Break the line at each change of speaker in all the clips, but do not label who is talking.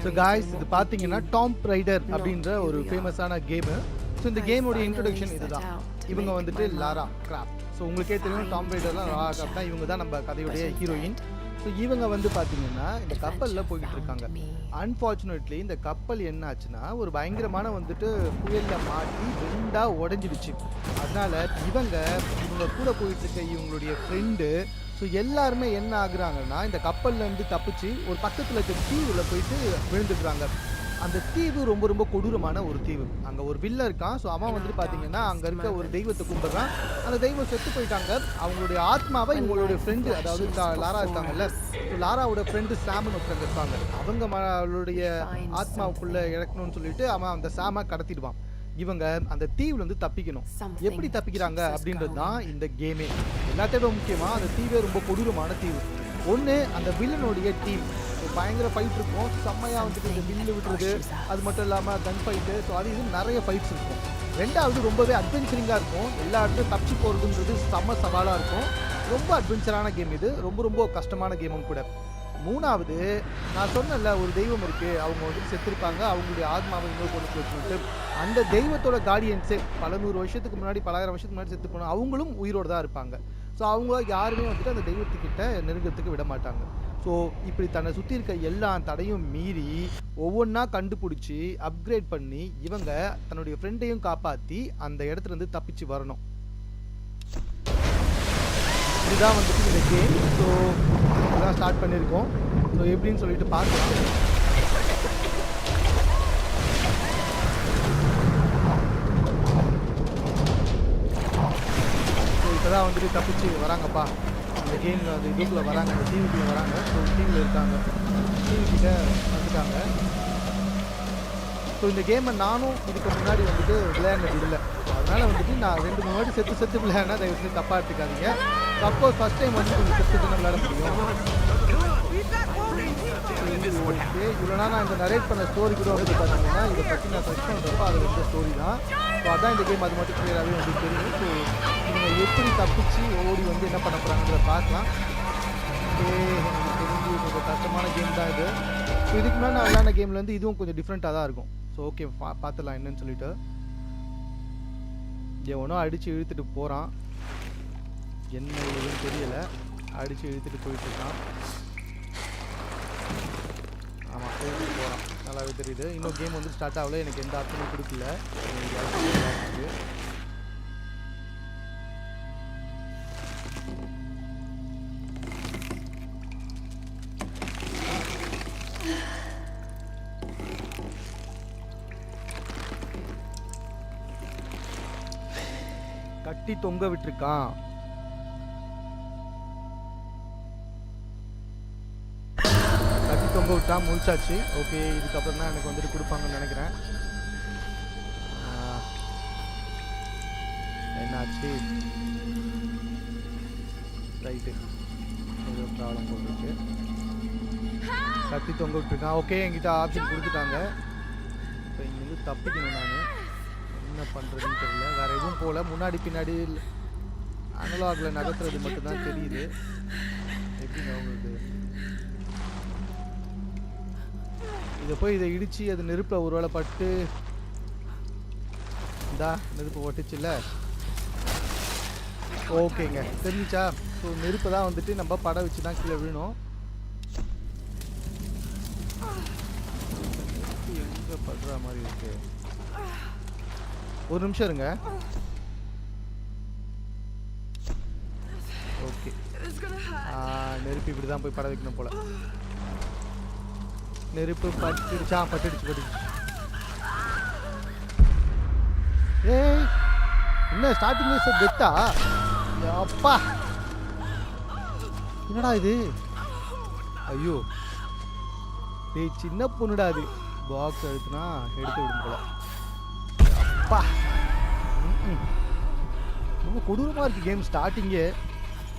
So guys இது பார்த்தீங்கன்னா tomb rider அப்படின்ற ஒரு ஃபேமஸான கேமு. ஸோ இந்த கேமோட இன்ட்ரொடக்ஷன் இதுதான். இவங்க வந்துட்டு லாரா கிராஃப்ட். ஸோ உங்களுக்கே தெரியும் டாம்ப் ரைடர்லாம் லாரா கிராஃப்ட் தான். இவங்க தான் நம்ம கதையுடைய ஹீரோயின். ஸோ இவங்க வந்து பார்த்தீங்கன்னா இந்த கப்பலில் போய்கிட்டு இருக்காங்க. அன்ஃபார்ச்சுனேட்லி இந்த கப்பல் என்ன ஆச்சுன்னா ஒரு பயங்கரமான வந்துட்டு புயலில் மாட்டி ரெண்டாக உடஞ்சிடுச்சு. அதனால் இவங்க கூட போயிட்டு இருக்க இவங்களுடைய ஃப்ரெண்டு ஸோ எல்லாருமே என்ன ஆகுறாங்கன்னா இந்த கப்பல்லேருந்து தப்பிச்சு ஒரு பக்கத்தில் இருக்க தீவில் போயிட்டு விழுந்துடுறாங்க. அந்த தீவு ரொம்ப ரொம்ப கொடூரமான ஒரு தீவு. அங்கே ஒரு வில்ல இருக்கான். ஸோ அவன் வந்துட்டு பார்த்தீங்கன்னா அங்கே இருக்க ஒரு தெய்வத்தை கும்பிட்றான். அந்த தெய்வம் செத்து போயிட்டாங்க. அவங்களுடைய ஆத்மாவை இவங்களுடைய ஃப்ரெண்டு, அதாவது லாரா இருக்காங்கல்ல, ஸோ லாராவோட ஃப்ரெண்டு சாம்னு ஒருத்தங்க இருப்பாங்க. அவங்களுடைய ஆத்மாவுக்குள்ளே இறக்கணும்னு சொல்லிட்டு அவன் அந்த சாமை கடத்திடுவான். இவங்க அந்த தீவுல இருந்து தப்பிக்கணும். எப்படி தப்பிக்கிறாங்க அப்படின்றது தான் இந்த கேமே. எல்லாத்தையும் முக்கியமாக அந்த தீவே ரொம்ப கொடூரமான தீவு. ஒன்று அந்த வில்லனுடைய டீம் பயங்கர ஃபைட் இருக்கும். செம்மையாக வந்துட்டு இந்த வில்லு விட்டுறது, அது மட்டும் இல்லாமல் கன் ஃபைட்டு, ஸோ அது இது நிறைய ஃபைட்ஸ் இருக்கும். ரெண்டாவது ரொம்பவே அட்வென்ச்சரிங்காக இருக்கும். எல்லா இடத்துலையும் தப்பிச்சு போகிறதுன்றது செம்ம சவாலாக இருக்கும். ரொம்ப அட்வென்ச்சரான கேம் இது. ரொம்ப ரொம்ப கஷ்டமான கேமும் கூட. மூணாவது நான் சொன்னல ஒரு தெய்வம் இருக்குது, அவங்க வந்துட்டு செத்துருப்பாங்க, அவங்களுடைய ஆத்மாவை இன்னொரு கொண்டு வச்சுட்டு அந்த தெய்வத்தோட கார்டியன்ஸே பல 100 வருஷத்துக்கு முன்னாடி, பல ஆயிரம் வருஷத்துக்கு முன்னாடி செத்து போனோம், அவங்களும் உயிரோடு தான் இருப்பாங்க. ஸோ அவங்க யாருமே வந்துட்டு அந்த தெய்வத்துக்கிட்ட நெருங்கிறதுக்கு விட மாட்டாங்க. ஸோ இப்படி தன்னை சுற்றி இருக்க எல்லா தடையும் மீறி ஒவ்வொன்றா கண்டுபிடிச்சி அப்கிரேட் பண்ணி இவங்க தன்னுடைய ஃப்ரெண்டையும் காப்பாற்றி அந்த இடத்துல இருந்து தப்பிச்சு வரணும். இதுதான் வந்துட்டு இந்த கேம். ஸோ இதுதான் ஸ்டார்ட் பண்ணியிருக்கோம். ஸோ எப்படின்னு சொல்லிட்டு பார்க்கலாம். ஸோ இப்போ தான் வந்துட்டு தப்பிச்சு வராங்கப்பா. அந்த கேமில் அந்த இதுக்குள்ளே வராங்க, அந்த டிவிக்குள்ளே வராங்க. ஸோ டிவியில் இருக்காங்க, டிவிக்கிட்ட வந்துட்டாங்க. ஸோ இந்த கேமை நானும் இதுக்கு முன்னாடி வந்துட்டு விளையாடுனது இல்லை. அதனால் வந்துட்டு நான் 2-3 வாட்டி செத்து விளையாடினா தயவு செஞ்சு தப்பாக எடுத்துக்காதீங்க. சப்போஸ் ஃபஸ்ட் டைம் வந்து கொஞ்சம் செத்து தான் விளையாட முடியும். ஓகே, இவ்வளோ நான் இந்த நரேட் பண்ண ஸ்டோரி கூட வந்து பார்த்தீங்கன்னா இதை பற்றி நான் சர்ச் பண்ணுறப்போ அது வந்து ஸ்டோரி தான். ஸோ அதான் இந்த கேம் அது மட்டும் கிளியராகவே வந்து தெரியும். ஸோ இவங்க எப்படி தப்பிச்சு ஓடி வந்து என்ன பண்ண போகிறாங்கிறத பார்க்கலாம். ஓகே, எனக்கு தெரிஞ்சு கொஞ்சம் கஷ்டமான கேம் தான் இது. ஸோ இதுக்கு முன்னாடி நான் விளையாட கேம்லேருந்து இதுவும் கொஞ்சம் டிஃப்ரெண்ட்டாக தான் இருக்கும். ஸோ ஓகே, பார்த்துலாம் என்னன்னு சொல்லிட்டு. எவனோ அடித்து இழுத்துட்டு போகிறான், என்ன எதுவும் தெரியலை, அடித்து இழுத்துட்டு போயிட்டுருக்கான். ஆமாம், இழுத்துட்டு போகிறான், நல்லாவே தெரியுது. இன்னும் கேம் வந்து ஸ்டார்ட் ஆகல, எனக்கு எந்த ஆப்ஷனும் கொடுக்கல. கட்டி தொங்க விட்டுருக்கான். கட்டி தொங்க விட்டா முடிச்சாச்சு. ஓகே, இதுக்கப்புறம் தான் எனக்கு வந்துட்டு கொடுப்பாங்கன்னு நினைக்கிறேன். என்னாச்சு? ரைட்டு, ஏதோ ப்ராப்ளம் போட்டுருக்கு. கட்டி தொங்க விட்டுருக்கான். ஓகே, என்கிட்ட ஆப்ஷன் கொடுத்துட்டாங்க. இப்போ இங்கேருந்து தப்பிக்கணும். நான் என்ன பண்ணுறதுன்னு தெரியல. வேறு எதுவும் போகல. முன்னாடி பின்னாடி அனலாகில் நகர்த்துறது மட்டும்தான் தெரியுது. எப்படிங்க உங்களுக்கு இதை போய் இதை இடித்து அது நெருப்பில் ஒரு வேளை பட்டு இந்தா நெருப்பு ஒட்டுச்சுல்ல. ஓகேங்க, தெரிஞ்சிச்சா? ஸோ நெருப்பை தான் வந்துட்டு நம்ம படம் வச்சு தான் கீழே விழணும். எங்கே படுற மாதிரி இருக்கு? ஒரு நிமிஷம் இருங்க. ஓகே, நெருப்பு இப்படி தான் போய் பட வைக்கணும் போல. நெருப்பு பட்டுடுச்சு. ஏய், என்ன ஸ்டார்டிங் டெத்தா? அப்பா, என்னடா இது? ஐயோ, டேய் சின்ன பொண்ணுடா அது. பாக்ஸ் எடுத்துனா எடுத்து விடும் போல. அப்பா, ரொம்ப கொடூரமாக இருக்குது கேம் ஸ்டார்டிங்கே.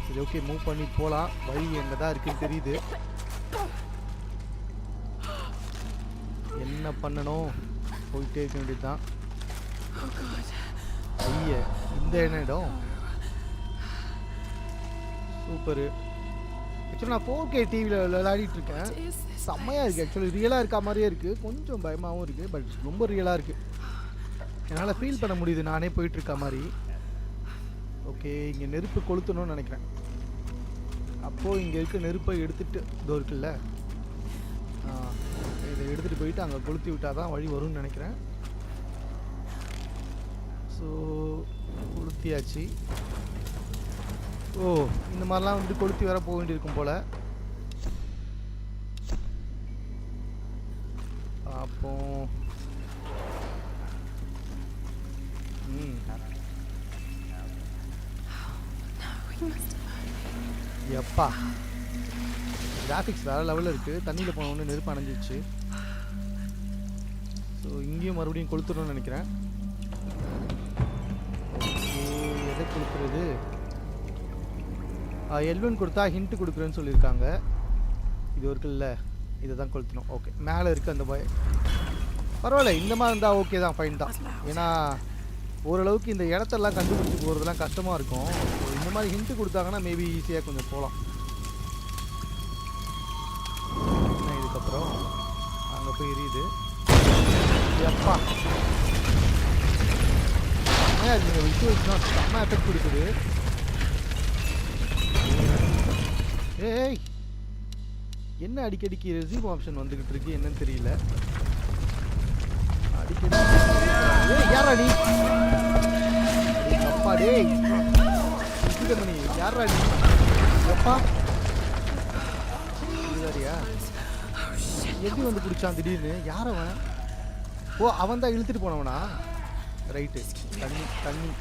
சரி, ஓகே, மூவ் பண்ணி போகலாம். வழி எங்கே தான் இருக்குன்னு தெரியுது. என்ன பண்ணணும்? போயிட்டே இருக்க வேண்டியது தான். ஐய, இந்த என்ன இடம்? சூப்பரு. ஆக்சுவலாக நான் 4K டிவியில் விளையாடிட்டு இருக்கேன். செம்மையாக இருக்குது. ஆக்சுவலி ரியலாக இருக்க மாதிரியே இருக்குது, கொஞ்சம் பயமாகவும் இருக்குது, பட் ரொம்ப ரியலாக இருக்குது. என்னால் ஃபீல் பண்ண முடியுது நானே போயிட்டுருக்க மாதிரி. ஓகே, இங்கே நெருப்பு கொளுத்தணும்னு நினைக்கிறேன். அப்போது இங்கே இருக்க நெருப்பை எடுத்துகிட்டு இதோ இருக்குல்ல, இதை எடுத்துகிட்டு போயிட்டு அங்கே கொளுத்தி விட்டால் தான் வழி வரும்னு நினைக்கிறேன். ஸோ கொளுத்தியாச்சு. ஓ, இந்த மாதிரிலாம் வந்து கொளுத்தி வர போக வேண்டியிருக்கும் போல். அப்போ எப்பா கிராஃபிக்ஸ் வேறு லெவலில் இருக்குது. தண்ணியில் போன ஒன்று நெருப்பு அணைஞ்சிச்சு. ஸோ இங்கேயும் மறுபடியும் கொளுத்துடணும்னு நினைக்கிறேன். ஓகே, எதை கொளுத்துறது? L1 கொடுத்தா ஹிண்ட்டு கொடுக்குறேன்னு சொல்லியிருக்காங்க. இது இருக்குல்ல, இதை தான் கொளுத்தணும். ஓகே, மேலே இருக்குது அந்த பாய். பரவாயில்ல, இந்த மாதிரி இருந்தால் ஓகே தான், ஃபைன் தான். ஏன்னா ஓரளவுக்கு இந்த இடத்தெல்லாம் கண்டுபிடிச்சி போகிறதுலாம் கஷ்டமாக இருக்கும். இந்த மாதிரி ஹிண்ட்டு கொடுத்தாங்கன்னா மேபி ஈஸியாக கொஞ்சம் போகலாம். இதுக்கப்புறம் அங்கே போய் எரியுது. எப்பா செம்மையாக இருக்குங்க, விசுவல்ஸ்னா செம்ம எஃபெக்ட் கொடுக்குது. ஏய், என்ன அடிக்கடிக்கு ரெசியூம் ஆப்ஷன் வந்துக்கிட்டு இருக்கு, என்னன்னு தெரியல. அடிக்கடி யாரா நீ? அப்பா டேய், மணி யாரா நீ? எப்பா இதுதாரியா? எப்படி வந்து பிடிச்சான் திடீர்னு? யார் அவன்? ஓ, அவன் தான் இழுத்துட்டு போனவனா? ரைட்டு. தண்ணி தண்ணி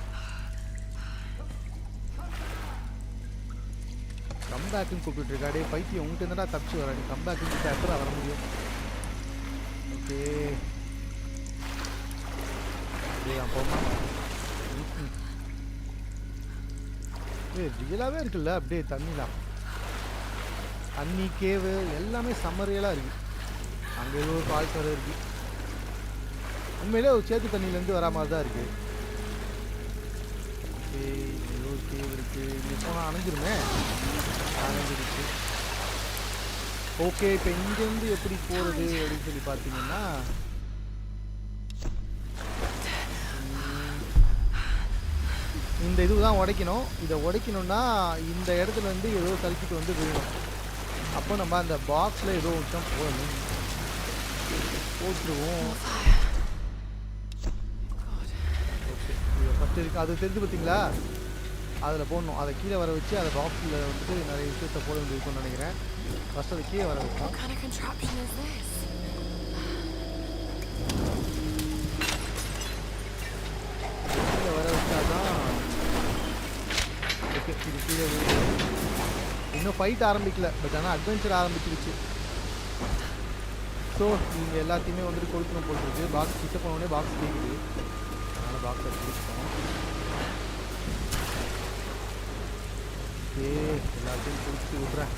கம்பேக்குன்னு கூப்பிட்டு இருக்காடே பைத்தியம். உங்கள்கிட்ட இருந்தா தப்பிச்சு வராடி. கம்பேக்குன்னு கூப்பிட்டு அப்புறம் வர முடியும். ஓகே, போமா. ரியலாகவே இருக்குல்ல, அப்படியே தண்ணிலாம், தண்ணி கேவு எல்லாமே சம்மரியலாக இருக்குது. அங்கே ஏதோ ஒரு ஃபால்ஸ் வர இருக்குது. உண்மையிலே ஒரு சேத்து தண்ணியிலேருந்து வரா மாதிரி தான் இருக்குது. ஓகே, ஏதோ கேவ் இருக்குது. இங்கே போனால் அணைஞ்சிருமே. அணைஞ்சிருச்சு. ஓகே, இப்போ இங்கேருந்து எப்படி போகிறது அப்படின்னு சொல்லி பார்த்தீங்கன்னா, இந்த இது தான் உடைக்கணும். இதை உடைக்கணும்னா இந்த இடத்துல வந்து ஏதோ சர்க்கிட் வந்து விழணும். அப்போ நம்ம அந்த பாக்ஸில் ஏதோ விஷயம் போடணும். போட்டுருவோம். ஓகே, இதை ஃபஸ்ட்டு இருக்குது, அது தெரிஞ்சு பார்த்தீங்களா? அதில் போடணும். அதை கீழே வர வச்சு அதை பாக்ஸில் வந்துட்டு நிறைய விஷயத்தை போட வேண்டியிருக்கும்னு நினைக்கிறேன். ஃபஸ்ட்டு அதை கீழே வர வைப்போம். கீழே வர வச்சாதான் இது கீழே இன்னும் ஃபைட் ஆரம்பிக்கல, பட் ஆனால் அட்வென்ச்சர் ஆரம்பிச்சிருச்சு. ஸோ நீங்கள் எல்லாத்தையுமே வந்துட்டு கொடுக்கணும் போட்டுருக்கு. பாக்ஸ் கிட்ட போனோடனே பாக்ஸ் கேட்குது, அதனால் பாக்ஸை கொடுப்போம். ஓகே, எல்லாத்தையும் கொடுத்து விட்றேன்.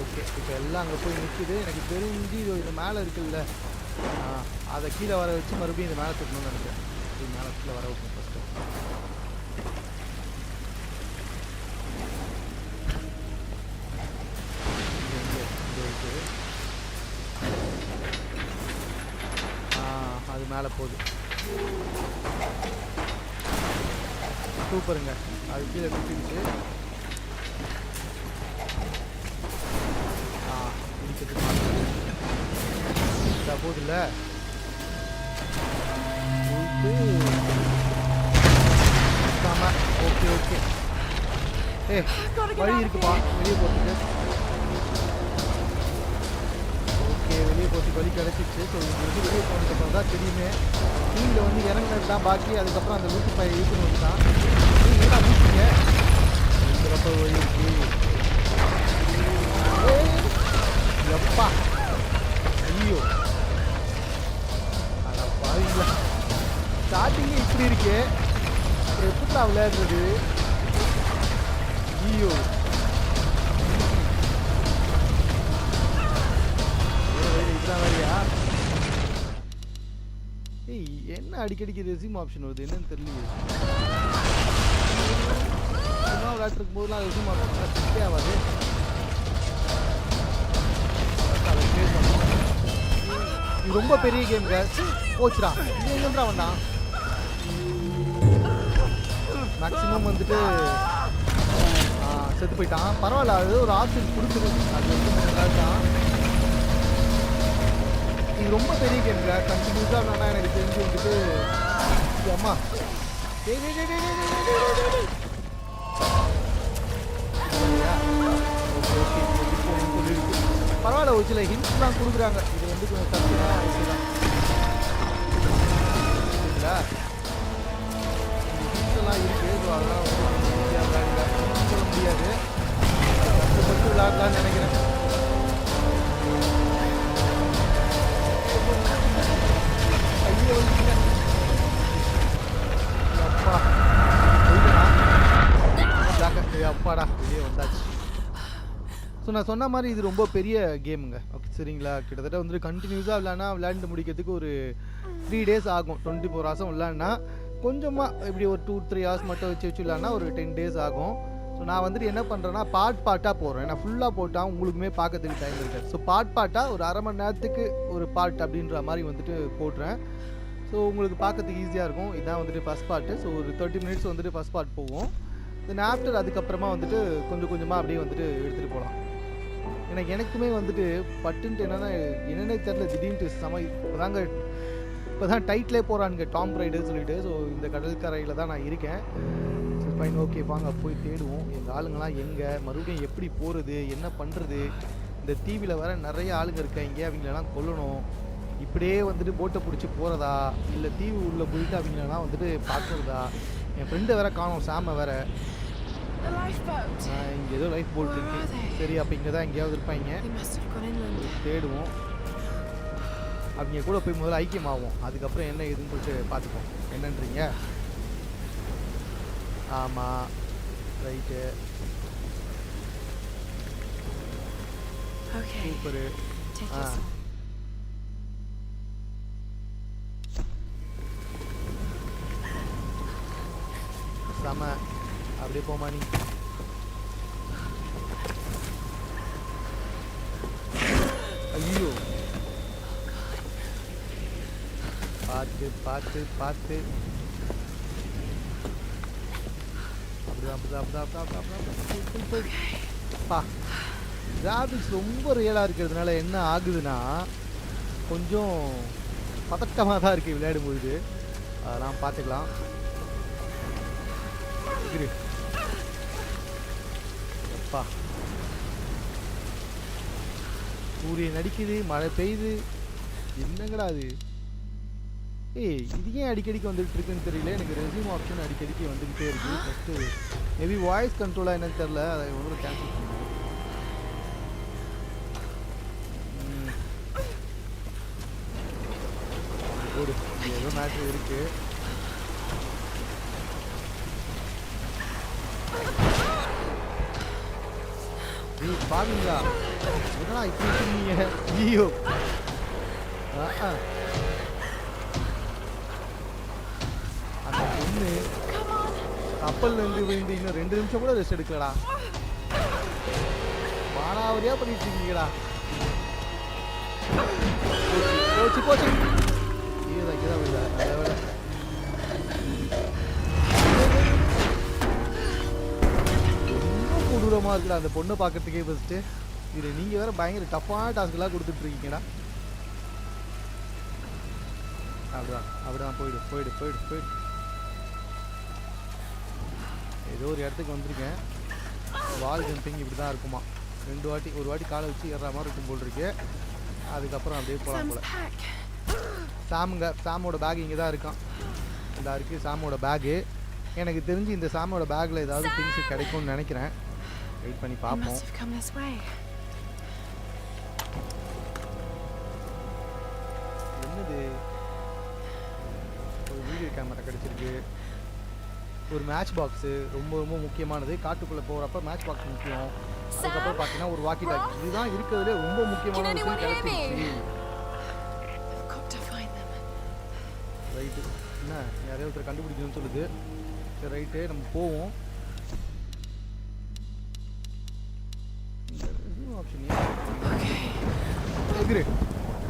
ஓகே, இப்போ எல்லாம் அங்கே போய் நிற்கிது. எனக்கு தெரிஞ்சு இது மேலே இருக்குல்ல, அதை கீழே வர வச்சு மறுபடியும் இந்த மேலே தூக்கணும்னு நினைக்கிறேன். இது மேலே கீழே வர வைப்போம் ஃபஸ்ட்டு. அது மேலே போகுது. சூப்பருங்க, அது கீழே தூக்கிடுச்சு. போதில்ல ஓகே ஓகே. வழி இருக்குப்பா வெளியே போகிறதுக்கு. ஓகே, வெளியே போகிறதுக்கு வழி கிடச்சிச்சு. ஸோ இது வந்து வெளியே போனதுக்கப்புறம் தான் தெரியுமே. கீழே வந்து இறங்கினது தான் பாக்கி. அதுக்கப்புறம் அந்த வீட்டு பையன் இழுக்கணும் தான். நீங்கள் வீட்டுங்க இந்த ரொம்ப வழி இருக்கு. எப்பா ஐயோ, அதான் பாருங்களா, ஸ்டார்டிங்கே இப்படி இருக்கு, அப்புறம் எப்படா விளையாடுறது? ஐயோ, இதுதான் வேறையா? ஏய், என்ன அடிக்கடிக்கு ரெசியூம் ஆப்ஷன் வருது, என்னன்னு தெரியல. நார்மலாக விளையாட்டுருக்கும் போதுலாம் அது எதுவும் செட்டே ஆகாது. இது ரொம்ப பெரிய கேம்ங்க. போச்சுடா, இது எங்கேன்றா வந்தான். மேக்ஸிமம் வந்துட்டு செத்து போயிட்டான். பரவாயில்ல, அது ஒரு ஆப்ஷன் கொடுத்துருது. அது வந்து தான். இது ரொம்ப பெரிய கேம்ங்க. கண்டினியூஸாக வேணா எனக்கு தெரிஞ்சு வந்துட்டு அம்மா பரவாயில்ல, ஒரு சில ஹிண்ட்ஸ்லாம் கொடுக்குறாங்க. இது வந்து கொஞ்சம் தப்புனா இதுதான் சரிங்களா. ஹிண்ட்ஸ் எல்லாம் இருக்குது. ஸோ அதெல்லாம் வந்து சொல்ல முடியாது. கஷ்டப்பட்டு விளையாடலான்னு நினைக்கிறேன். கையை வந்து அப்பா அப்பாடா வெளியே வந்தாச்சு. ஸோ நான் சொன்ன மாதிரி இது ரொம்ப பெரிய கேமுங்க. ஓகே சரிங்களா. கிட்டத்தட்ட வந்து கண்டினியூஸாக விளையாண்டு முடிக்கிறதுக்கு ஒரு 3 days ஆகும். 24 hours விளையாடினா கொஞ்சமாக இப்படி ஒரு 2-3 hours மட்டும் வச்சு விளையாடினா ஒரு 10 days ஆகும். ஸோ நான் வந்துட்டு என்ன பண்ணுறேன்னா பார்ட்டாக போடுறேன். ஏன்னா ஃபுல்லாக போட்டால் உங்களுக்குமே பார்க்கறதுக்கு டைம் இருக்காது. ஸோ பார்ட்டாக ஒரு அரை மணி நேரத்துக்கு ஒரு பார்ட் அப்படின்ற மாதிரி வந்துட்டு போடுறேன். ஸோ உங்களுக்கு பார்க்கறதுக்கு ஈஸியாக இருக்கும். இதான் வந்துட்டு ஃபஸ்ட் பார்ட்டு. ஸோ ஒரு 30 minutes வந்துட்டு ஃபஸ்ட் பார்ட் போகும். தென் ஆஃப்டர் அதுக்கப்புறமா வந்துட்டு கொஞ்சம் கொஞ்சமாக அப்படியே வந்துட்டு எடுத்துகிட்டு போகலாம். எனக்குமே வந்துட்டு பட்டுன்ட்டு என்னென்ன தெரியல, திடீர்னு இப்போ தான் டைட்டிலே போகிறானுங்க டாம் ரைடர் சொல்லிட்டு. ஸோ இந்த கடற்கரையில் தான் நான் இருக்கேன். ஸோ ஃபைன், ஓகே வாங்க போய் தேடுவோம். எங்கள் ஆளுங்களாம் எங்கே, மறுபடியும் எப்படி போகிறது, என்ன பண்ணுறது. இந்த தீவில் வேறு நிறைய ஆளுங்க இருக்காங்க, அவங்களெல்லாம் கொல்லணும். இப்படியே வந்துட்டு போட்டை பிடிச்சி போகிறதா, இல்லை தீவு உள்ளே போயிட்டு அவங்களெல்லாம் வந்துட்டு பார்க்குறதா. என் ஃப்ரெண்டை வேறு காணோம், சாமை வேறு. இங்கே ஏதோ லைஃப் போட் இருக்கு. சரி, அப்போ இங்கே தான் எங்கேயாவது இருப்பாங்க, தேடுவோம். அவங்க கூட போய் முதல்ல ஐக்கியமாகும். அதுக்கப்புறம் என்ன ஏதுன்னு சொல்லிட்டு பார்த்துப்போம். என்னன்றீங்க? ஆமாம், ரைட்டு, சூப்பரு. செம. அப்படியே போமா நீ. ஐயோ, பார்த்து பார்த்து பார்த்து. அப்படிதான் கிராபிக்ஸ் ரொம்ப ரியலாக இருக்கிறதுனால என்ன ஆகுதுன்னா கொஞ்சம் பதட்டமாக தான் இருக்குது விளையாடும்போது. அதெல்லாம் பார்த்துக்கலாம். அப்பா, சூரியன் நடிக்குது, மழை பெய்யுது, என்னங்கடா அது? இது ஏன் அடிக்கடிக்கு வந்துகிட்டு இருக்குன்னு தெரியல. எனக்கு ரெஸ்யூம் ஆப்ஷன் அடிக்கடிக்கு வந்துக்கிட்டே இருக்கு. ஃபஸ்ட்டு மேபி வாய்ஸ் கண்ட்ரோலாக என்னன்னு தெரில, அதை ஒன்றும் கேன்சல் பண்ணுங்க. ஒரு ஏதோ மேட்ரு இருக்கு. பாருங்களா, என்னடா இப்படி இருக்கீங்க? ஐயோ, அந்த பொண்ணு கப்பல்ல இருந்து விழுந்து இன்னும் 2 நிமிஷம் கூட ரெஸ்ட் எடுக்கலடா. மானாவரியா பண்ணிட்டு இருக்கீங்கடா. போச்சு போச்சு. இங்கதான் விழுதா? ரொம்ப கொடூரமா இருக்குடா அந்த பொண்ணை பார்க்கறதுக்கே. ஃபர்ஸ்ட் இது நீங்க வேற பயங்கர டஃப்பான டாஸ்க்லாம் கொடுத்துட்டு இருக்கீங்கடா. அப்படிதான் போயிடு போயிடு போயிடு போயிடு. ஏதோ ஒரு இடத்துக்கு வந்திருக்கேன். வால் ஜம்பிங் இப்படி தான் இருக்குமா. ஒரு வாட்டி காலை வச்சு ஏறுற மாதிரி இருக்கும் போல் இருக்கு. அதுக்கப்புறம் அப்படியே போகலாம் போல. சாமோட பேக் இங்கே தான் இருக்கான். இந்த இருக்குது சாமோட பேகு. எனக்கு தெரிஞ்சு இந்த சாமோட பேக்கில் ஏதாவது திங்ஸ் கிடைக்கும்னு நினைக்கிறேன். வெயிட் பண்ணி பார்ப்போம். என்னது, ஒரு வீடியோ கேமரா கிடைச்சிருக்கு, ஒரு மேட்ச் பாக்ஸு, ரொம்ப ரொம்ப முக்கியமானது. காட்டுக்குள்ளே போகிறப்ப மேட்ச் பாக்ஸ் முக்கியம். அதுக்கப்புறம் பார்த்தீங்கன்னா ஒரு வாக்கி டாக்கி. இதுதான் இருக்கிறதுலே ரொம்ப முக்கியமான விஷயம் கிடைச்சிருச்சு. ரைட்டு, என்ன யாரையோ ஒருத்தர் கண்டுபிடிக்கணும்னு சொல்லுது. சரி ரைட்டு, நம்ம போவோம். ஆப்ஷன் எகிரு.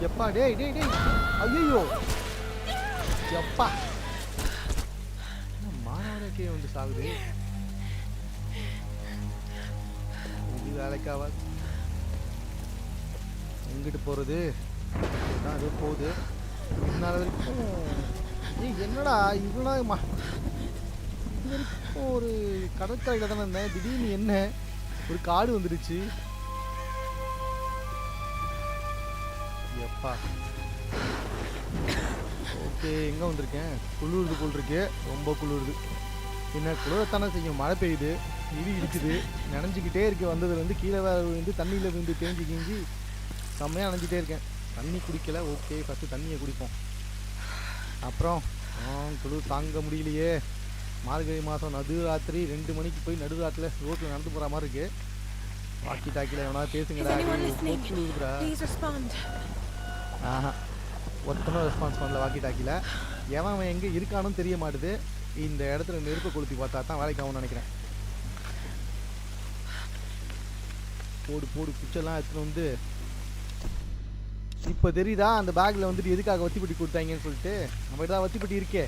எப்பா டேய் டேய் டேய், ஐயோ எப்பா மாணவரே வந்து சாகுது. இது வேலைக்காவாது. எங்கிட்டு போகிறது தான் அது போகுது. இதனால வரைக்கும் ஏய் என்னடா இவ்வளோ இது வரைக்கும் ஒரு கடற்கரையில் தானே இருந்தேன். திடீர்னு என்ன ஒரு காடு வந்துடுச்சு. எப்பா ஓகே, எங்கே வந்திருக்கேன்? குளிருது போல் இருக்கு, ரொம்ப குளிருது. என்ன குளிரத்தானே செய்யும், மழை பெய்யுது, இடி இடிக்குது, நனைஞ்சிக்கிட்டே இருக்கு. வந்ததுலேருந்து கீழே விழுந்து தண்ணியில் விழுந்து தேஞ்சி கிஞ்சி செம்மையாக நனைஞ்சிட்டே இருக்கேன். தண்ணி குடிக்கல. ஓகே, ஃபஸ்ட்டு தண்ணியை குடிப்போம். அப்புறம் குளிர் தாங்க முடியலையே. மார்கழி மாதம் நடுராத்திரி 2 மணிக்கு போய் நடுராத்திரில் ரோட்டில் நடந்து போகிற மாதிரி இருக்கு. வாக்கி டாக்கியில் எவனா பேசுங்கடா. ஆஹா, ஒருத்தனும் ரெஸ்பான்ஸ் பண்ணல வாக்கி டாக்கியில். எவன் எங்கே இருக்கானும் தெரிய மாட்டுது. இந்த இடத்துல நெருப்பை கொளுத்தி பார்த்தா தான் வேலைக்கு ஆகும்னு நினைக்கிறேன். போடு போடு குச்செல்லாம் எடுத்துகிட்டு வந்து இப்போ தெரியுதா அந்த பேக்கில் வந்துட்டு எதுக்காக வத்திப்பட்டி கொடுத்தாங்கன்னு சொல்லிட்டு. நம்ம தான் வத்திப்பட்டி இருக்கே.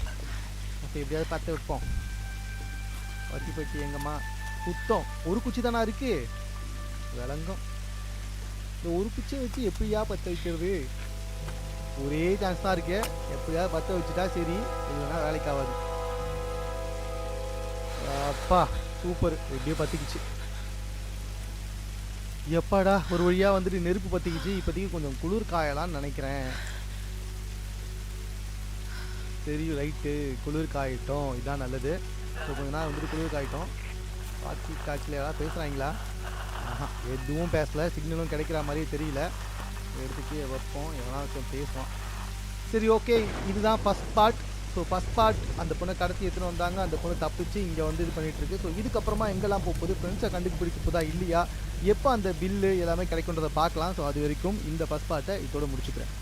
ஓகே, எப்படியாவது பார்த்து வைப்போம். வத்திப்பட்டி எங்கம்மா சுத்தம். ஒரு குச்சி தானே இருக்கு விளங்கும். இந்த ஒரு குச்சியை வச்சு எப்படியா பற்ற வைக்கிறது? ஒரே சான்ஸ் தான் இருக்கு. எப்படியாவது பற்ற வச்சுட்டா சரி, இல்லைன்னா வேலைக்கு ஆகாது. அப்பா சூப்பர், எப்படியோ பற்றிக்கிச்சு. எப்பாடா ஒரு வழியாக வந்துட்டு நெருப்பு பற்றிக்கிச்சு. இப்போதைக்கு கொஞ்சம் குளிர் காயலான்னு நினைக்கிறேன். சரி ரைட்டு, குளிர் காயிட்டோம், இதுதான் நல்லது. ஸோ கொஞ்ச நேரம் வந்துட்டு குளிர் காயிட்டோம். வாக்கி டாக்கில் யாராவது பேசுகிறாங்களா? ஆஹா, எதுவும் பேசலை. சிக்னலும் கிடைக்கிற மாதிரியே தெரியல. எடுத்துக்கே வைப்போம், எவனா பேசுவோம். சரி ஓகே, இதுதான் first part. So first part அந்த பொண்ணை கடத்தி எடுத்துன்னு வந்தாங்க. அந்த பொண்ணு தப்பிச்சு இங்கே வந்து இது பண்ணிகிட்ருக்கு. ஸோ இதுக்கப்புறமா எங்கெல்லாம் போகுது, ஃப்ரெண்ட்ஸை கண்டுபிடிக்க போதா இல்லையா, எப்போ அந்த பில்லு எல்லாமே கிடைக்குன்றதை பார்க்கலாம். ஸோ அது வரைக்கும் இந்த ஃபஸ்ட் பார்ட்டை இதோட முடிச்சுக்கிறேன்.